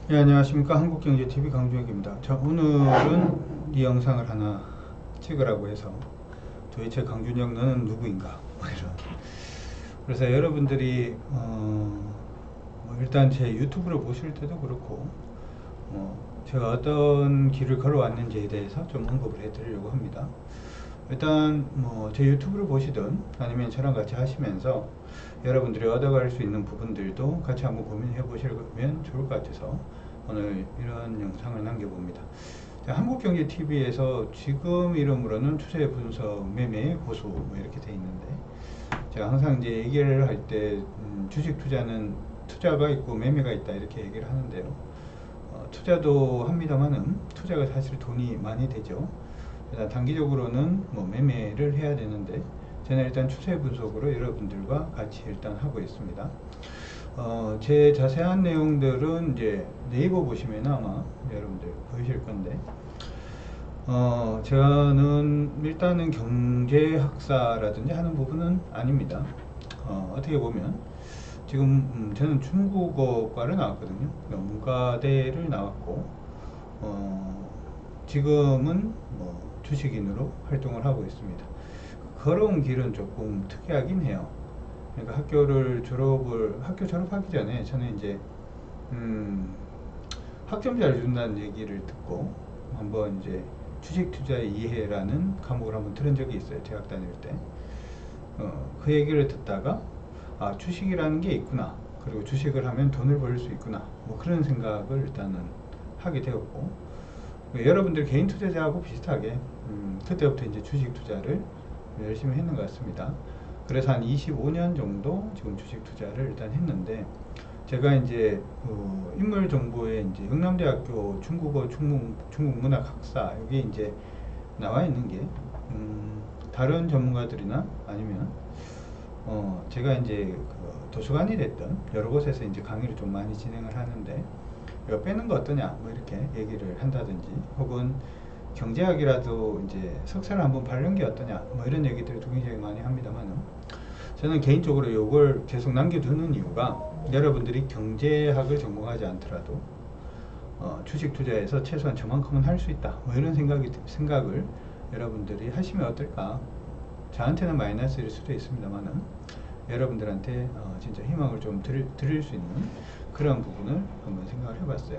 네, 안녕하십니까. 한국경제TV 강주혁입니다. 자, 오늘은 이 영상을 하나 찍으라고 해서 도대체 강준혁 너는 누구인가? 뭐 이런. 그래서 여러분들이 뭐 일단 제 유튜브를 보실 때도 그렇고 제가 어떤 길을 걸어왔는지에 대해서 좀 언급을 해드리려고 합니다. 일단 뭐 제 유튜브를 보시든 아니면 저랑 같이 하시면서 여러분들이 얻어갈 수 있는 부분들도 같이 한번 고민해 보시면 좋을 것 같아서 오늘 이런 영상을 남겨봅니다. 한국경제TV에서 지금 이름으로는 추세 분석 매매 고수 뭐 이렇게 돼 있는데, 제가 항상 이제 얘기를 할 때 주식 투자는 투자가 있고 매매가 있다 이렇게 얘기를 하는데요. 투자도 합니다만은 투자가 사실 돈이 많이 되죠. 일단 단기적으로는 뭐 매매를 해야 되는데, 저는 일단 추세 분석으로 여러분들과 같이 일단 하고 있습니다. 제 자세한 내용들은 이제 네이버 보시면 아마 여러분들 보이실 건데, 저는 일단은 경제학사라든지 하는 부분은 아닙니다. 어떻게 보면 지금 저는 중국어과를 나왔거든요. 그러니까 문과대를 나왔고, 지금은 뭐 주식인으로 활동을 하고 있습니다. 걸어온 길은 조금 특이하긴 해요. 그러니까 학교 졸업하기 전에 저는 이제 학점자를 준다는 얘기를 듣고 한번 이제 주식 투자의 이해라는 과목을 한번 들은 적이 있어요. 대학 다닐 때. 그 얘기를 듣다가 아, 주식이라는 게 있구나. 그리고 주식을 하면 돈을 벌 수 있구나. 뭐 그런 생각을 일단은 하게 되었고, 여러분들 개인 투자자하고 비슷하게 그때부터 이제 주식 투자를 열심히 했는 것 같습니다. 그래서 한 25년 정도 지금 주식 투자를 일단 했는데, 제가 이제 인물 정보에 이제 영남대학교 중국어 중국 문학 학사 여기 이제 나와 있는 게 다른 전문가들이나 아니면 제가 이제 그 도서관이 됐던 여러 곳에서 이제 강의를 좀 많이 진행을 하는데, 이거 빼는 거 어떠냐 뭐 이렇게 얘기를 한다든지, 혹은 경제학이라도 이제 석사를 한번 바른 게 어떠냐 뭐 이런 얘기들을 굉장히 많이 합니다만, 저는 개인적으로 이걸 계속 남겨두는 이유가, 여러분들이 경제학을 전공하지 않더라도 주식 투자에서 최소한 저만큼은 할 수 있다 뭐 이런 생각을 여러분들이 하시면 어떨까. 저한테는 마이너스일 수도 있습니다만은 여러분들한테 진짜 희망을 좀 드릴 수 있는 그런 부분을 한번 생각을 해봤어요.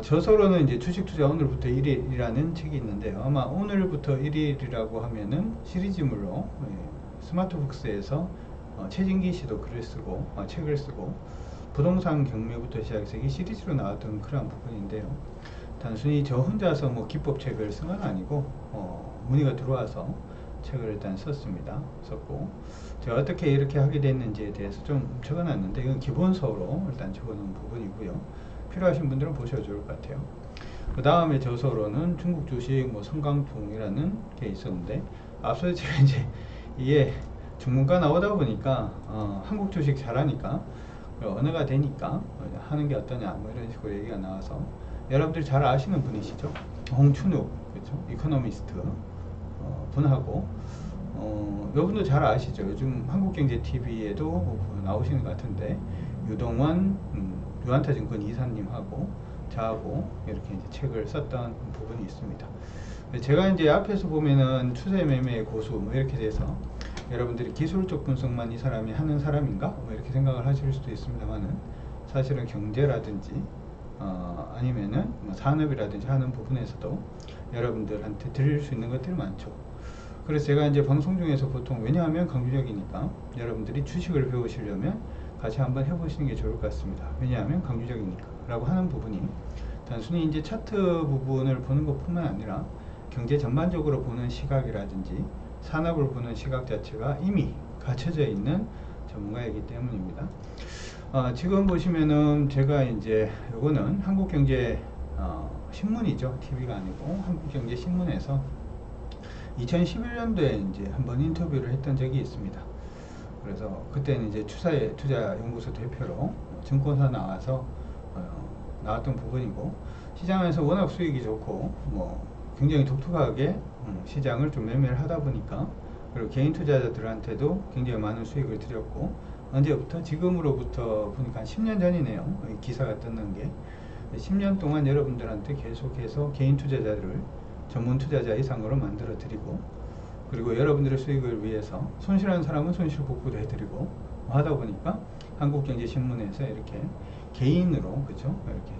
저서로는 이제 주식 투자 오늘부터 1일이라는 책이 있는데요. 아마 오늘부터 1일이라고 하면은 시리즈물로 스마트북스에서 최진기 씨도 글을 쓰고 책을 쓰고, 부동산 경매부터 시작해서 이게 시리즈로 나왔던 그런 부분인데요. 단순히 저 혼자서 뭐 기법책을 쓴 건 아니고 문의가 들어와서 책을 일단 썼고, 제가 어떻게 이렇게 하게 됐는지에 대해서 좀 적어놨는데, 이건 기본서로 일단 적어놓은 부분이고요. 필요하신 분들은 보셔도 좋을 것 같아요. 그 다음에 저서로는 중국 주식 뭐 성강통이라는 게 있었는데, 앞서 제가 이제 이게 전문가 나오다 보니까 한국 주식 잘하니까 언어가 되니까 하는 게 어떠냐 뭐 이런 식으로 얘기가 나와서, 여러분들이 잘 아시는 분이시죠? 홍춘욱, 그렇죠? 이코노미스트 분하고, 여러분도 잘 아시죠? 요즘 한국경제TV에도 나오시는 것 같은데, 유동원 유한타증권 이사님하고 저하고 이렇게 이제 책을 썼던 부분이 있습니다. 제가 이제 앞에서 보면은 추세 매매의 고수 뭐 이렇게 돼서 여러분들이 기술적 분석만 이 사람이 하는 사람인가 뭐 이렇게 생각을 하실 수도 있습니다만은, 사실은 경제라든지 아니면은 뭐 산업이라든지 하는 부분에서도 여러분들한테 드릴 수 있는 것들이 많죠. 그래서 제가 이제 방송 중에서 보통, 왜냐하면 강주적이니까 여러분들이 주식을 배우시려면 같이 한번 해보시는 게 좋을 것 같습니다. 왜냐하면 강주적이니까 라고 하는 부분이, 단순히 이제 차트 부분을 보는 것 뿐만 아니라 경제 전반적으로 보는 시각이라든지 산업을 보는 시각 자체가 이미 갖춰져 있는 전문가이기 때문입니다. 지금 보시면은 제가 이제 요거는 한국경제 신문이죠. TV가 아니고 한국경제신문에서 2011년도에 이제 한번 인터뷰를 했던 적이 있습니다. 그래서 그때는 이제 투자연구소 대표로 증권사 나와서 나왔던 부분이고, 시장에서 워낙 수익이 좋고 뭐 굉장히 독특하게 시장을 좀 매매를 하다 보니까, 그리고 개인 투자자들한테도 굉장히 많은 수익을 드렸고, 언제부터? 지금으로부터 보니까 한 10년 전이네요. 이 기사가 떴는 게. 10년 동안 여러분들한테 계속해서 개인 투자자들을 전문 투자자 이상으로 만들어 드리고, 그리고 여러분들의 수익을 위해서 손실하는 사람은 손실 복구도 해드리고 하다 보니까 한국경제신문에서 이렇게 개인으로, 그죠? 이렇게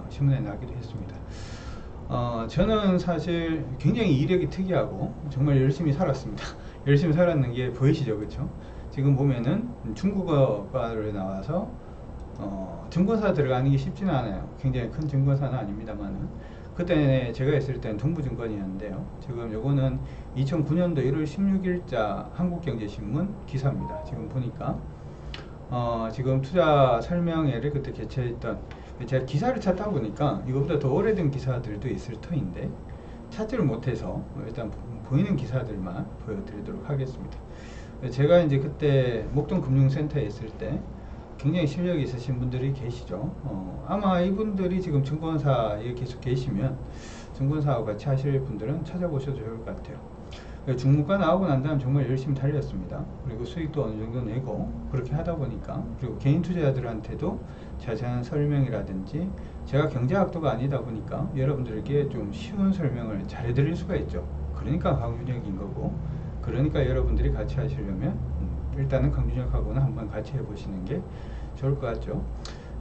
신문에 나기도 했습니다. 저는 사실 굉장히 이력이 특이하고 정말 열심히 살았습니다. 열심히 살았는 게 보이시죠? 그쵸? 지금 보면은 중국어과를 나와서 증권사 들어가는 게 쉽지는 않아요. 굉장히 큰 증권사는 아닙니다만은, 그때 제가 있을 때는 동부증권이었는데요. 지금 요거는 2009년도 1월 16일자 한국경제신문 기사입니다. 지금 보니까 지금 투자 설명회를 그때 개최했던, 제가 기사를 찾다 보니까 이거보다 더 오래된 기사들도 있을 터인데 찾지를 못해서 일단 보이는 기사들만 보여드리도록 하겠습니다. 제가 이제 그때 목동금융센터에 있을 때 굉장히 실력이 있으신 분들이 계시죠. 아마 이분들이 지금 증권사에 계속 계시면 증권사하고 같이 하실 분들은 찾아보셔도 좋을 것 같아요. 중문과 나오고 난 다음 정말 열심히 달렸습니다. 그리고 수익도 어느 정도 내고 그렇게 하다 보니까, 그리고 개인 투자자들한테도 자세한 설명이라든지, 제가 경제학도가 아니다 보니까 여러분들에게 좀 쉬운 설명을 잘 해드릴 수가 있죠. 그러니까 강준혁인 거고, 그러니까 여러분들이 같이 하시려면 일단은 강준혁하고는 한번 같이 해보시는 게 좋을 것 같죠.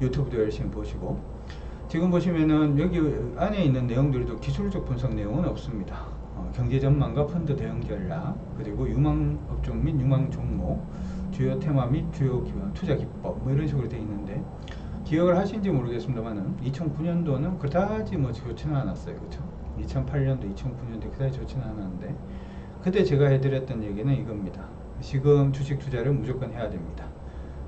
유튜브도 열심히 보시고, 지금 보시면은 여기 안에 있는 내용들도 기술적 분석 내용은 없습니다. 경제 전망과 펀드 대응 전략, 그리고 유망 업종 및 유망 종목, 주요 테마 및 주요 투자 기법, 뭐 이런 식으로 되어 있는데, 기억을 하신지 모르겠습니다만은 2009년도는 그다지 뭐 좋지는 않았어요. 그렇죠? 2008년도, 2009년도 그다지 좋지는 않았는데, 그때 제가 해드렸던 얘기는 이겁니다. 지금 주식 투자를 무조건 해야 됩니다.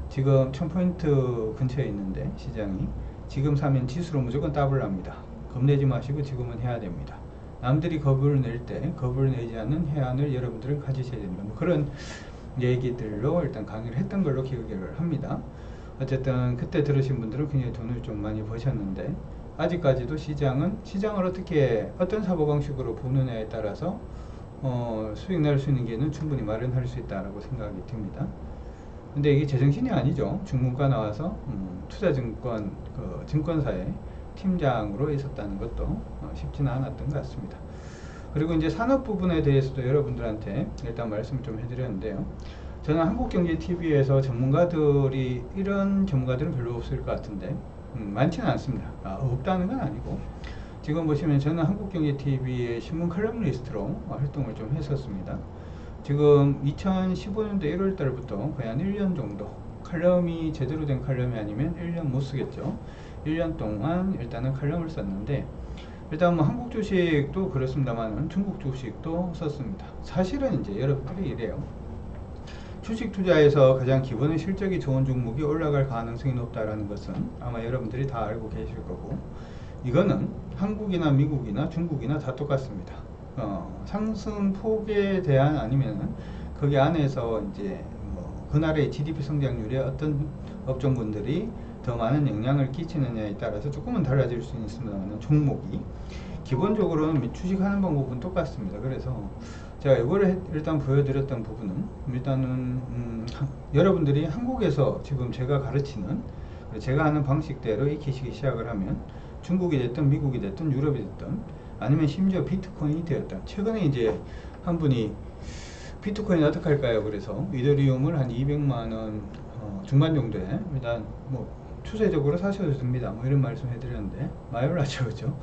지금 1000포인트 근처에 있는데 시장이, 지금 사면 지수로 무조건 더블 납니다. 겁내지 마시고 지금은 해야 됩니다. 남들이 겁을 낼 때 겁을 내지 않는 해안을 여러분들은 가지셔야 됩니다. 뭐 그런 얘기들로 일단 강의를 했던 걸로 기억을 합니다. 어쨌든 그때 들으신 분들은 굉장히 돈을 좀 많이 버셨는데, 아직까지도 시장을 어떻게, 어떤 사고방식으로 보느냐에 따라서 수익 날 수 있는 길은 충분히 마련할 수 있다고 생각이 듭니다. 근데 이게 제정신이 아니죠. 중문과 나와서 투자증권 증권사의 팀장으로 있었다는 것도 쉽지는 않았던 것 같습니다. 그리고 이제 산업 부분에 대해서도 여러분들한테 일단 말씀을 좀 해드렸는데요. 저는 한국경제TV에서 전문가들이, 이런 전문가들은 별로 없을 것 같은데 많지는 않습니다. 없다는 건 아니고, 지금 보시면 저는 한국경제TV의 신문 칼럼니스트로 활동을 좀 했었습니다. 지금 2015년도 1월 달부터 거의 한 1년 정도, 칼럼이 제대로 된 칼럼이 아니면 1년 못 쓰겠죠. 1년 동안 일단은 칼럼을 썼는데, 일단 뭐 한국 주식도 그렇습니다만 중국 주식도 썼습니다. 사실은 이제 여러분들이 이래요. 주식 투자에서 가장 기본의 실적이 좋은 종목이 올라갈 가능성이 높다라는 것은 아마 여러분들이 다 알고 계실 거고, 이거는 한국이나 미국이나 중국이나 다 똑같습니다. 상승폭에 대한, 아니면은 거기 안에서 이제 뭐 그 나라의 GDP 성장률에 어떤 업종군들이 더 많은 영향을 끼치느냐에 따라서 조금은 달라질 수는 있습니다만, 종목이 기본적으로는 주식하는 방법은 똑같습니다. 그래서 제가 이거를 일단 보여드렸던 부분은, 일단은 여러분들이 한국에서 지금 제가 가르치는, 제가 하는 방식대로 익히시기 시작을 하면 중국이 됐든 미국이 됐든 유럽이 됐든, 아니면 심지어 비트코인이 되었다. 최근에 이제 한 분이 비트코인 어떻게 할까요? 그래서 이더리움을 한 200만원 중반 정도에 일단 뭐 추세적으로 사셔도 됩니다. 뭐 이런 말씀 해드렸는데 마이올라죠, 그죠?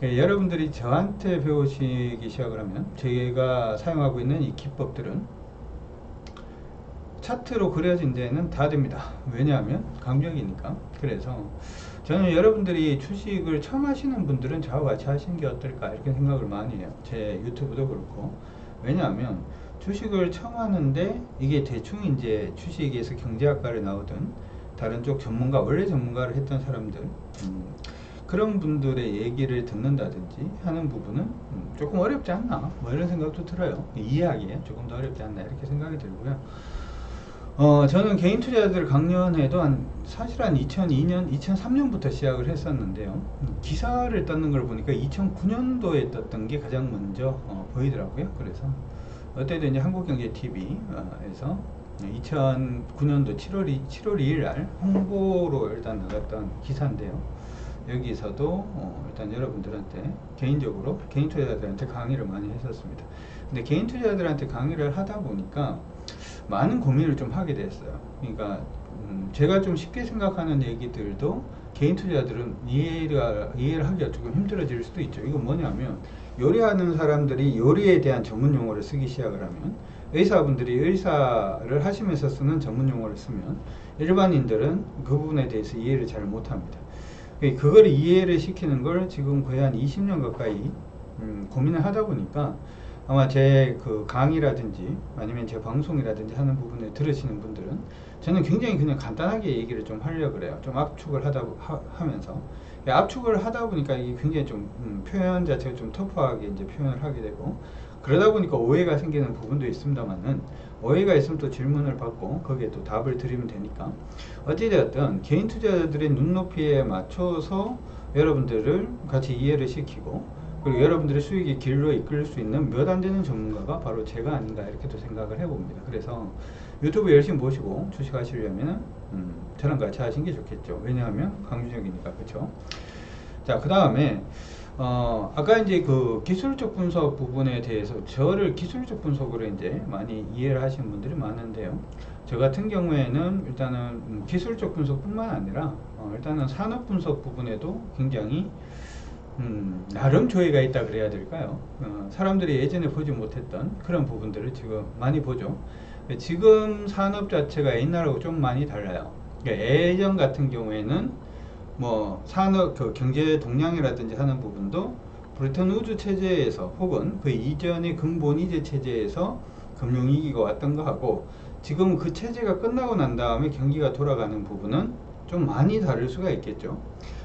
여러분들이 저한테 배우시기 시작을 하면, 제가 사용하고 있는 이 기법들은 차트로 그려진 데는 다 됩니다. 왜냐하면 강력이니까. 그래서 저는 여러분들이 주식을 처음 하시는 분들은 저와 같이 하시는 게 어떨까, 이렇게 생각을 많이 해요. 제 유튜브도 그렇고. 왜냐하면 주식을 처음 하는데, 이게 대충 이제 주식에서 경제학과를 나오든 다른 쪽 전문가, 원래 전문가를 했던 사람들, 그런 분들의 얘기를 듣는다든지 하는 부분은 조금 어렵지 않나, 뭐 이런 생각도 들어요. 이해하기에 조금 더 어렵지 않나, 이렇게 생각이 들고요. 저는 개인 투자자들 강연회도 사실 한 2002년, 2003년부터 시작을 했었는데요. 기사를 떴는 걸 보니까 2009년도에 떴던 게 가장 먼저 보이더라고요. 그래서 어때든 이제 한국경제TV에서 2009년도 7월 2일 날 홍보로 일단 나갔던 기사인데요. 여기서도 일단 여러분들한테 개인적으로 개인 투자자들한테 강의를 많이 했었습니다. 근데 개인 투자자들한테 강의를 하다 보니까 많은 고민을 좀 하게 됐어요. 그러니까 제가 좀 쉽게 생각하는 얘기들도 개인 투자자들은 이해를 하기가 조금 힘들어질 수도 있죠. 이건 뭐냐면, 요리하는 사람들이 요리에 대한 전문 용어를 쓰기 시작을 하면, 의사분들이 의사를 하시면서 쓰는 전문 용어를 쓰면 일반인들은 그 부분에 대해서 이해를 잘 못합니다. 그걸 이해를 시키는 걸 지금 거의 한 20년 가까이 고민을 하다 보니까, 아마 제 그 강의라든지 아니면 제 방송이라든지 하는 부분을 들으시는 분들은 저는 굉장히 그냥 간단하게 얘기를 좀 하려고 그래요. 좀 압축을 하면서 압축을 하다 보니까 이게 굉장히 좀 표현 자체가 좀 터프하게 이제 표현을 하게 되고, 그러다 보니까 오해가 생기는 부분도 있습니다만은, 오해가 있으면 또 질문을 받고 거기에 또 답을 드리면 되니까, 어찌되었든 개인 투자자들의 눈높이에 맞춰서 여러분들을 같이 이해를 시키고, 그리고 여러분들의 수익의 길로 이끌 수 있는 몇 안 되는 전문가가 바로 제가 아닌가, 이렇게도 생각을 해봅니다. 그래서 유튜브 열심히 보시고 주식하시려면 저랑 같이 하시는 게 좋겠죠. 왜냐하면 강주적이니까. 그렇죠? 자, 그 다음에 아까 이제 그 기술적 분석 부분에 대해서 저를 기술적 분석으로 이제 많이 이해를 하시는 분들이 많은데요. 저 같은 경우에는 일단은 기술적 분석뿐만 아니라 일단은 산업 분석 부분에도 굉장히 나름 조예가 있다 그래야 될까요? 사람들이 예전에 보지 못했던 그런 부분들을 지금 많이 보죠. 지금 산업 자체가 옛날하고 좀 많이 달라요. 그러니까 예전 같은 경우에는 뭐 산업 그 경제 동향이라든지 하는 부분도 브레튼 우드 체제에서 혹은 그 이전의 근본 이제 체제에서 금융위기가 왔던 거 하고, 지금 그 체제가 끝나고 난 다음에 경기가 돌아가는 부분은 좀 많이 다를 수가 있겠죠.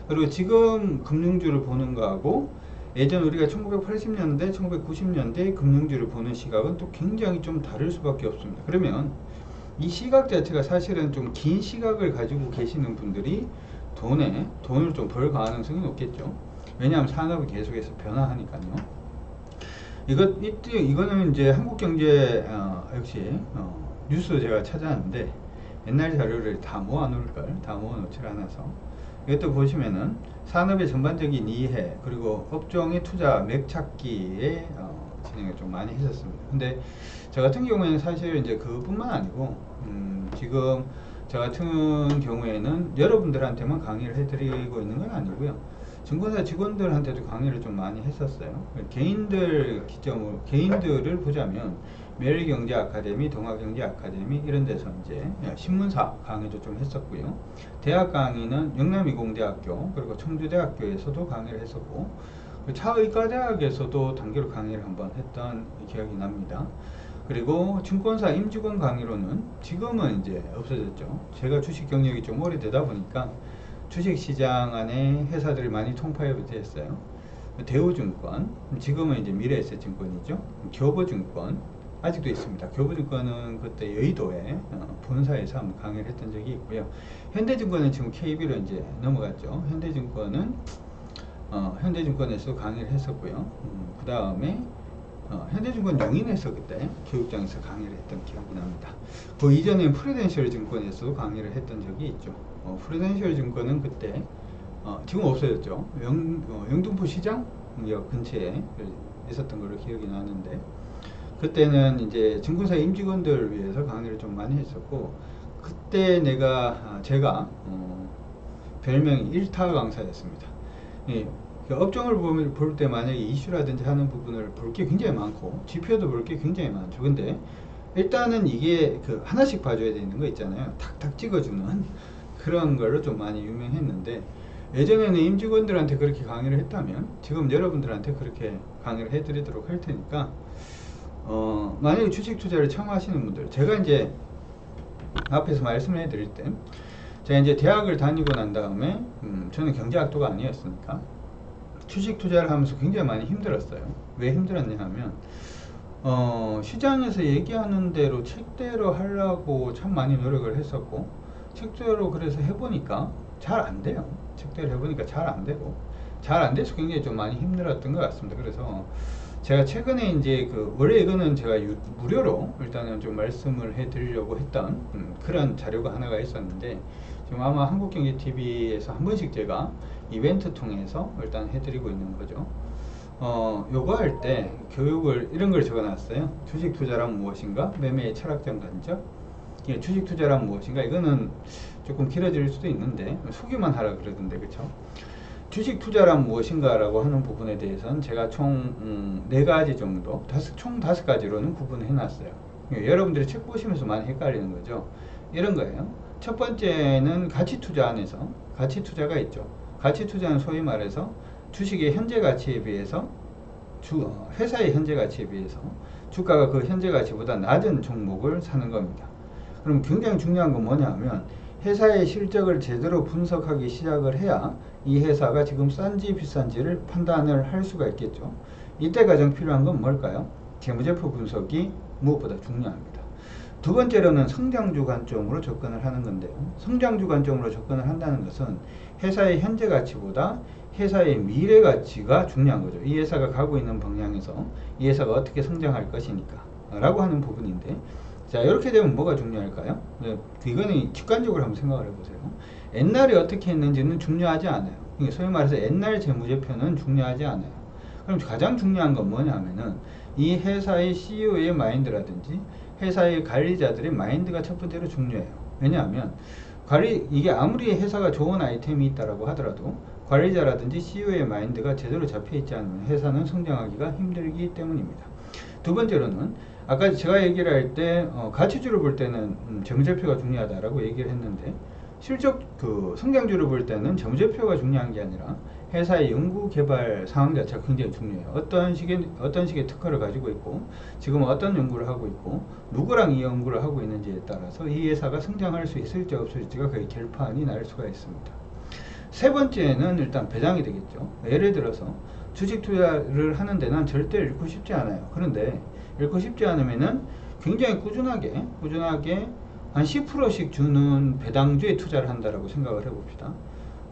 그리고 지금 금융주를 보는 거하고 예전 우리가 1980년대, 1990년대 금융주를 보는 시각은 또 굉장히 좀 다를 수밖에 없습니다. 그러면 이 시각 자체가 사실은 좀 긴 시각을 가지고 계시는 분들이 돈을 좀 벌 가능성이 높겠죠. 왜냐하면 산업이 계속해서 변화하니까요. 이거는 이제 한국경제 역시 뉴스 제가 찾아왔는데, 옛날 자료를 다 모아놓지를 않아서, 이것도 보시면은 산업의 전반적인 이해, 그리고 업종의 투자 맥 찾기에 진행을 좀 많이 했었습니다. 근데 저 같은 경우에는 사실 이제 그뿐만 아니고 지금 저 같은 경우에는 여러분들한테만 강의를 해드리고 있는 건 아니고요. 증권사 직원들한테도 강의를 좀 많이 했었어요. 개인들을 보자면 매일경제 아카데미, 동아경제 아카데미 이런 데서 이제 신문사 강의도 좀 했었고요. 대학 강의는 영남이공대학교 그리고 청주대학교에서도 강의를 했었고, 차의과대학에서도 단계로 강의를 한번 했던 기억이 납니다. 그리고 증권사 임직원 강의로는 지금은 이제 없어졌죠. 제가 주식 경력이 좀 오래되다 보니까 주식시장 안에 회사들이 많이 통파해 됐어요. 대우증권, 지금은 이제 미래에셋증권이죠. 교보증권 아직도 있습니다. 교보증권은 그때 여의도에 본사에서 한번 강의를 했던 적이 있고요. 현대증권은 지금 KB로 이제 넘어갔죠. 현대증권에서 강의를 했었고요. 그 다음에 현대증권 용인에서 그때 교육장에서 강의를 했던 기억이 납니다. 그 이전에 프루덴셜 증권에서도 강의를 했던 적이 있죠. 프루덴셜 증권은 그때 지금 없어졌죠. 영등포 시장역 근처에 있었던 걸로 기억이 나는데, 그때는 이제 증권사 임직원들을 위해서 강의를 좀 많이 했었고, 그때 제가 별명이 1타 강사였습니다. 예, 업종을 볼 때 만약에 이슈라든지 하는 부분을 볼 게 굉장히 많고 지표도 볼 게 굉장히 많죠. 근데 일단은 이게 그 하나씩 봐줘야 되는 거 있잖아요. 탁탁 찍어주는 그런 걸로 좀 많이 유명했는데, 예전에는 임직원들한테 그렇게 강의를 했다면 지금 여러분들한테 그렇게 강의를 해드리도록 할 테니까, 만약에 주식 투자를 처음 하시는 분들, 제가 이제 앞에서 말씀을 해드릴 때, 제가 이제 대학을 다니고 난 다음에 저는 경제학도가 아니었으니까 주식 투자를 하면서 굉장히 많이 힘들었어요. 왜 힘들었냐 하면 시장에서 얘기하는 대로 책대로 하려고 참 많이 노력을 했었고, 책대로 그래서 해보니까 잘 안 돼요. 책대로 해보니까 잘 안 되고, 잘 안 돼서 굉장히 좀 많이 힘들었던 것 같습니다. 그래서 제가 최근에 이제 원래 이거는 제가 무료로 일단은 좀 말씀을 해드리려고 했던 그런 자료가 하나가 있었는데, 지금 아마 한국경제TV에서 한 번씩 제가 이벤트 통해서 일단 해드리고 있는 거죠. 요거 할 때 교육을 이런 걸 적어놨어요. 주식 투자란 무엇인가? 매매의 철학적 관점. 예, 주식 투자란 무엇인가? 이거는 조금 길어질 수도 있는데 소개만 하라 그러던데, 그쵸? 주식 투자란 무엇인가 라고 하는 부분에 대해서는 제가 총 4가지 정도, 총 5가지로는 구분해 놨어요. 예, 여러분들이 책 보시면서 많이 헷갈리는 거죠. 이런 거예요. 첫 번째는 가치 투자 안에서 가치 투자가 있죠. 가치 투자는 소위 말해서 주식의 현재 가치에 비해서 회사의 현재 가치에 비해서 주가가 그 현재 가치보다 낮은 종목을 사는 겁니다. 그럼 굉장히 중요한 건 뭐냐 하면, 회사의 실적을 제대로 분석하기 시작을 해야 이 회사가 지금 싼지 비싼지를 판단을 할 수가 있겠죠. 이때 가장 필요한 건 뭘까요? 재무제표 분석이 무엇보다 중요합니다. 두 번째로는 성장주 관점으로 접근을 하는 건데요. 성장주 관점으로 접근을 한다는 것은 회사의 현재 가치보다 회사의 미래 가치가 중요한 거죠. 이 회사가 가고 있는 방향에서 이 회사가 어떻게 성장할 것이니까 라고 하는 부분인데, 자, 이렇게 되면 뭐가 중요할까요? 이거는 객관적으로 한번 생각을 해보세요. 옛날에 어떻게 했는지는 중요하지 않아요. 소위 말해서 옛날 재무제표는 중요하지 않아요. 그럼 가장 중요한 건 뭐냐면은 이 회사의 CEO의 마인드라든지 회사의 관리자들의 마인드가 첫 번째로 중요해요. 왜냐하면 이게 아무리 회사가 좋은 아이템이 있다라고 하더라도 관리자라든지 CEO의 마인드가 제대로 잡혀있지 않으면 회사는 성장하기가 힘들기 때문입니다. 두 번째로는 아까 제가 얘기를 할 때 가치주를 볼 때는 재무제표가 중요하다라고 얘기를 했는데, 실적 성장주를 볼 때는 재무제표가 중요한 게 아니라 회사의 연구개발 상황 자체가 굉장히 중요해요. 어떤 식의 특허를 가지고 있고 지금 어떤 연구를 하고 있고 누구랑 이 연구를 하고 있는지에 따라서 이 회사가 성장할 수 있을지 없을지가 거의 결판이 날 수가 있습니다. 세 번째는 일단 배당이 되겠죠. 예를 들어서 주식 투자를 하는데 난 절대 잃고 싶지 않아요. 그런데 잃고 싶지 않으면은 굉장히 꾸준하게 한 10%씩 주는 배당주에 투자를 한다라고 생각을 해봅시다.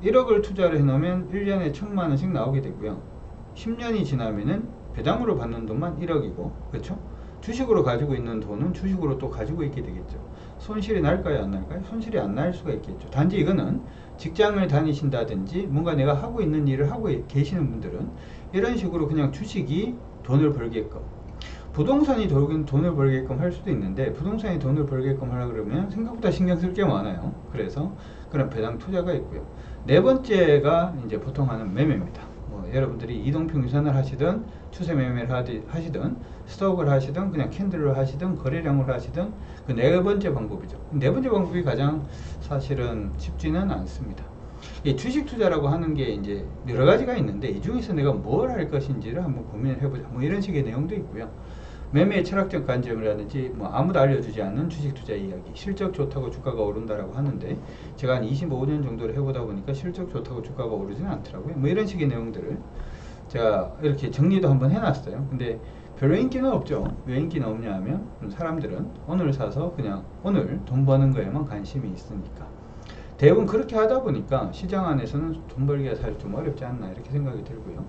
1억을 투자를 해놓으면 1년에 1,000만 원씩 나오게 되고요. 10년이 지나면은 배당으로 받는 돈만 1억이고, 그렇죠? 주식으로 가지고 있는 돈은 주식으로 또 가지고 있게 되겠죠. 손실이 날까요, 안 날까요? 손실이 안 날 수가 있겠죠. 단지 이거는 직장을 다니신다든지 뭔가 내가 하고 있는 일을 하고 계시는 분들은 이런 식으로 그냥 주식이 돈을 벌게끔, 부동산이 돈을 벌게끔 할 수도 있는데, 부동산이 돈을 벌게끔 하려 그러면 생각보다 신경 쓸 게 많아요. 그래서 그런 배당 투자가 있고요. 네 번째가 이제 보통 하는 매매입니다. 여러분들이 이동평균선을 하시든 추세 매매를 하시든 스톡을 하시든 그냥 캔들을 하시든 거래량을 하시든 그 네 번째 방법이죠. 네 번째 방법이 가장 사실은 쉽지는 않습니다. 이 주식 투자라고 하는 게 이제 여러 가지가 있는데, 이 중에서 내가 뭘 할 것인지를 한번 고민을 해보자. 이런 식의 내용도 있고요. 매매의 철학적 관점이라든지 아무도 알려주지 않는 주식 투자 이야기, 실적 좋다고 주가가 오른다라고 하는데 제가 한 25년 정도를 해보다 보니까 실적 좋다고 주가가 오르지는 않더라고요. 이런 식의 내용들을 제가 이렇게 정리도 한번 해놨어요. 근데 별로 인기는 없죠. 왜 인기는 없냐 하면 사람들은 오늘 사서 그냥 오늘 돈 버는 거에만 관심이 있으니까. 대부분 그렇게 하다 보니까 시장 안에서는 돈 벌기가 사실 좀 어렵지 않나 이렇게 생각이 들고요.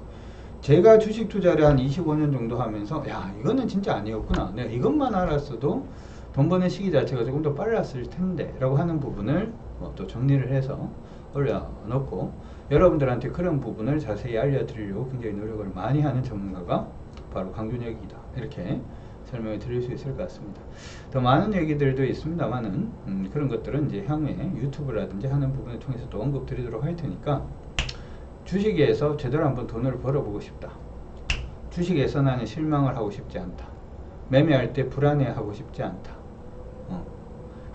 제가 주식 투자를 한 25년 정도 하면서 이거는 진짜 아니었구나, 내가 이것만 알았어도 돈 버는 시기 자체가 조금 더 빨랐을 텐데 라고 하는 부분을 또 정리를 해서 올려놓고 여러분들한테 그런 부분을 자세히 알려드리려고 굉장히 노력을 많이 하는 전문가가 바로 강준혁이다, 이렇게 설명을 드릴 수 있을 것 같습니다. 더 많은 얘기들도 있습니다만은 그런 것들은 이제 향후에 유튜브라든지 하는 부분을 통해서 또 언급 드리도록 할 테니까, 주식에서 제대로 한번 돈을 벌어보고 싶다, 주식에서 나는 실망을 하고 싶지 않다, 매매할 때 불안해하고 싶지 않다,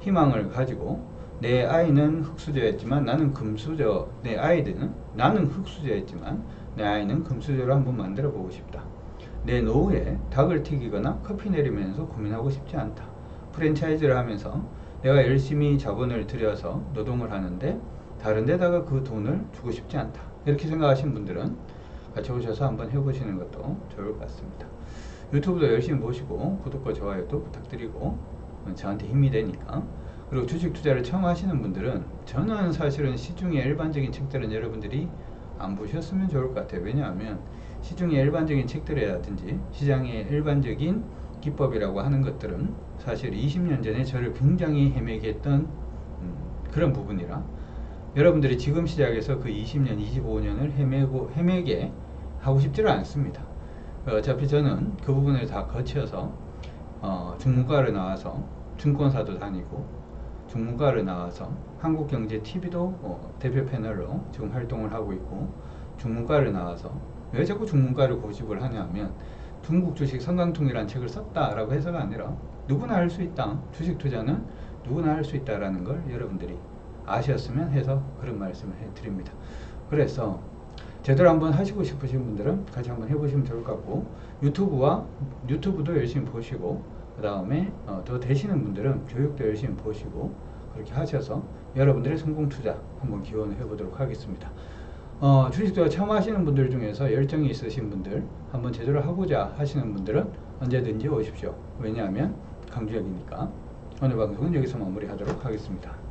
희망을 가지고 내 아이는 흙수저였지만 나는 금수저, 나는 흙수저였지만 내 아이는 금수저로 한번 만들어 보고 싶다, 내 노후에 닭을 튀기거나 커피 내리면서 고민하고 싶지 않다, 프랜차이즈를 하면서 내가 열심히 자본을 들여서 노동을 하는데 다른 데다가 그 돈을 주고 싶지 않다, 이렇게 생각하시는 분들은 같이 오셔서 한번 해보시는 것도 좋을 것 같습니다. 유튜브도 열심히 보시고 구독과 좋아요도 부탁드리고 저한테 힘이 되니까. 그리고 주식 투자를 처음 하시는 분들은 저는 사실은 시중의 일반적인 책들은 여러분들이 안 보셨으면 좋을 것 같아요. 왜냐하면 시중의 일반적인 책들이라든지 시장의 일반적인 기법이라고 하는 것들은 사실 20년 전에 저를 굉장히 헤매게 했던 그런 부분이라 여러분들이 지금 시작해서 그 20년, 25년을 헤매게 하고 싶지는 않습니다. 어차피 저는 그 부분을 다 거쳐서 중문과를 나와서 증권사도 다니고 중문과를 나와서 한국경제TV도 대표 패널로 지금 활동을 하고 있고 중문과를 나와서 왜 자꾸 중문과를 고집을 하냐 하면 중국 주식 성강통이라는 책을 썼다라고 해서가 아니라 누구나 할 수 있다. 주식 투자는 누구나 할 수 있다라는 걸 여러분들이 아셨으면 해서 그런 말씀을 해드립니다. 그래서 제대로 한번 하시고 싶으신 분들은 같이 한번 해보시면 좋을 것 같고 유튜브도 열심히 보시고 그 다음에 더 되시는 분들은 교육도 열심히 보시고 그렇게 하셔서 여러분들의 성공 투자 한번 기원을 해보도록 하겠습니다. 주식 투자 처음 하시는 분들 중에서 열정이 있으신 분들 한번 제대로 하고자 하시는 분들은 언제든지 오십시오. 왜냐하면 강주역이니까. 오늘 방송은 여기서 마무리하도록 하겠습니다.